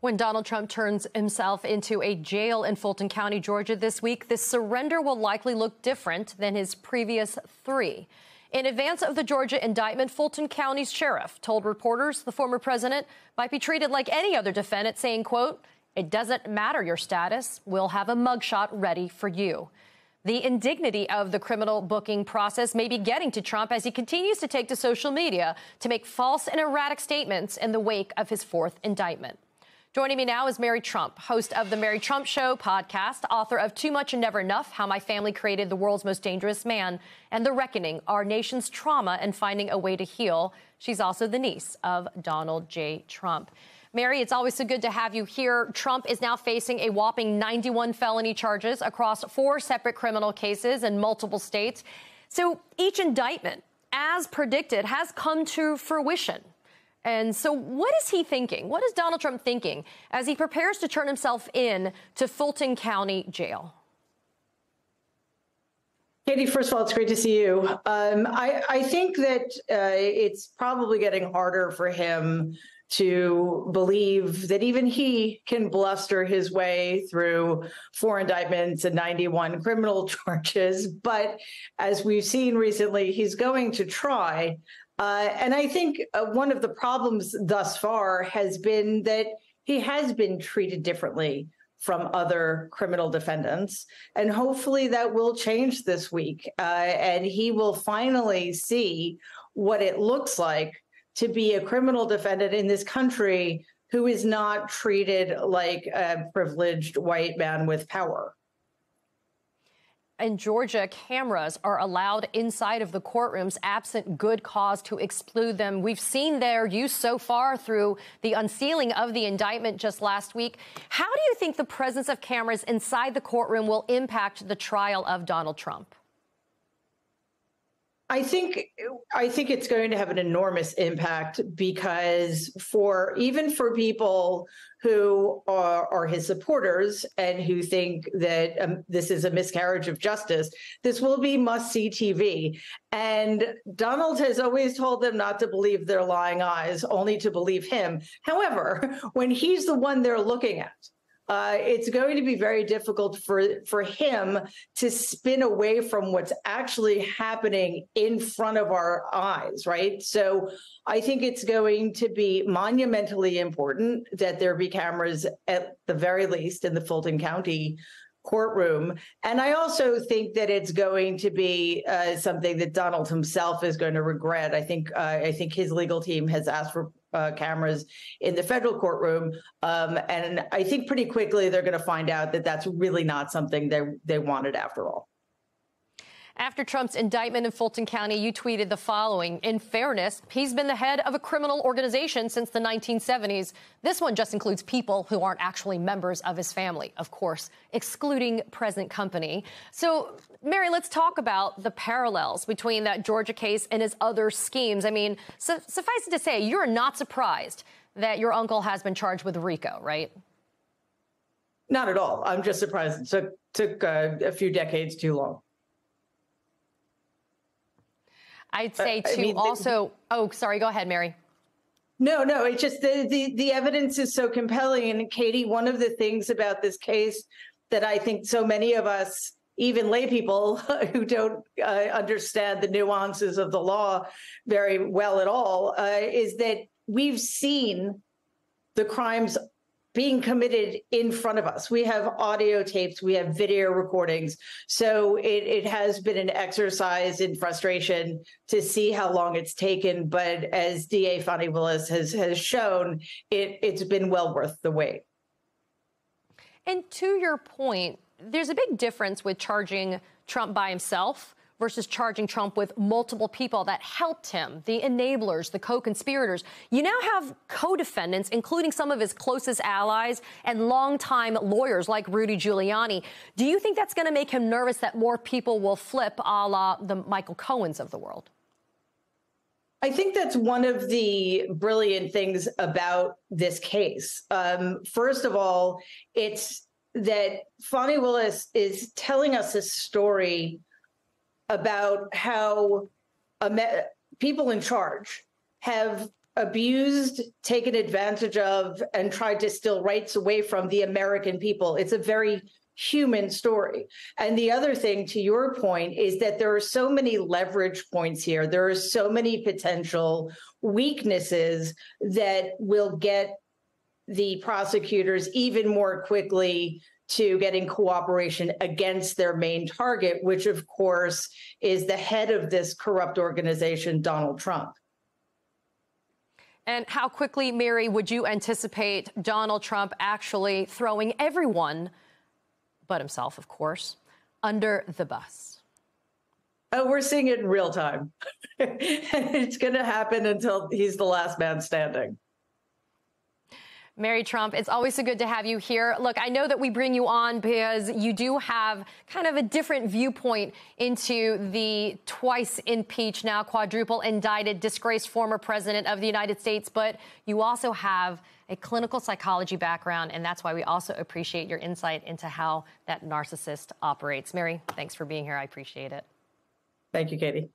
When Donald Trump turns himself into a jail in Fulton County, Georgia this week, this surrender will likely look different than his previous three. In advance of the Georgia indictment, Fulton County's sheriff told reporters the former president might be treated like any other defendant, saying, quote, "It doesn't matter your status. We'll have a mugshot ready for you." The indignity of the criminal booking process may be getting to Trump as he continues to take to social media to make false and erratic statements in the wake of his fourth indictment. Joining me now is Mary Trump, host of The Mary Trump Show podcast, author of Too Much and Never Enough, How My Family Created the World's Most Dangerous Man, and The Reckoning, Our Nation's Trauma and Finding a Way to Heal. She's also the niece of Donald J. Trump. Mary, it's always so good to have you here. Trump is now facing a whopping 91 felony charges across 4 separate criminal cases in multiple states. So each indictment, as predicted, has come to fruition. And so what is he thinking? What is Donald Trump thinking as he prepares to turn himself in to Fulton County Jail? Katie, first of all, it's great to see you. I think that it's probably getting harder for him to believe that even he can bluster his way through 4 indictments and 91 criminal charges. But as we've seen recently, he's going to try. And I think one of the problems thus far has been that he has been treated differently from other criminal defendants. And hopefully that will change this week. And he will finally see what it looks like to be a criminal defendant in this country who is not treated like a privileged white man with power. In Georgia, cameras are allowed inside of the courtrooms absent good cause to exclude them. We've seen their use so far through the unsealing of the indictment just last week. How do you think the presence of cameras inside the courtroom will impact the trial of Donald Trump? I think it's going to have an enormous impact because even for people who are his supporters and who think that this is a miscarriage of justice, this will be must-see TV. And Donald has always told them not to believe their lying eyes, only to believe him. However, when he's the one they're looking at, it's going to be very difficult for him to spin away from what's actually happening in front of our eyes, right? So I think it's going to be monumentally important that there be cameras at the very least in the Fulton County courtroom. And I also think that it's going to be something that Donald himself is going to regret. I think his legal team has asked for cameras in the federal courtroom. And I think pretty quickly they're going to find out that that's really not something they wanted after all. After Trump's indictment in Fulton County, you tweeted the following: "In fairness, he's been the head of a criminal organization since the 1970s. This one just includes people who aren't actually members of his family, of course, excluding present company." So, Mary, let's talk about the parallels between that Georgia case and his other schemes. I mean, suffice it to say, you're not surprised that your uncle has been charged with RICO, right? Not at all. I'm just surprised it took a few decades too long. I'd say, too, oh, sorry, go ahead, Mary. No, it's just the evidence is so compelling. And Katie, one of the things about this case that I think so many of us, even lay people who don't understand the nuances of the law very well at all, is that we've seen the crimes being committed in front of us. We have audio tapes, we have video recordings. So it has been an exercise in frustration to see how long it's taken. But as DA Fani Willis has shown, it's been well worth the wait. And to your point, there's a big difference with charging Trump by himself versus charging Trump with multiple people that helped him, the enablers, the co-conspirators. You now have co-defendants, including some of his closest allies and longtime lawyers like Rudy Giuliani. Do you think that's going to make him nervous that more people will flip a la the Michael Cohens of the world? I think that's one of the brilliant things about this case. First of all, it's that Fani Willis is telling us a story about how people in charge have abused, taken advantage of, and tried to steal rights away from the American people. It's a very human story. And the other thing, to your point, is that there are so many leverage points here. There are so many potential weaknesses that will get the prosecutors even more quickly to getting cooperation against their main target, which, of course, is the head of this corrupt organization, Donald Trump. And how quickly, Mary, would you anticipate Donald Trump actually throwing everyone, but himself, of course, under the bus? Oh, we're seeing it in real time. It's going to happen until he's the last man standing. Mary Trump, it's always so good to have you here. Look, I know that we bring you on because you do have kind of a different viewpoint into the twice impeached, now quadruple indicted, disgraced former president of the United States. But you also have a clinical psychology background, and that's why we also appreciate your insight into how that narcissist operates. Mary, thanks for being here. I appreciate it. Thank you, Katie.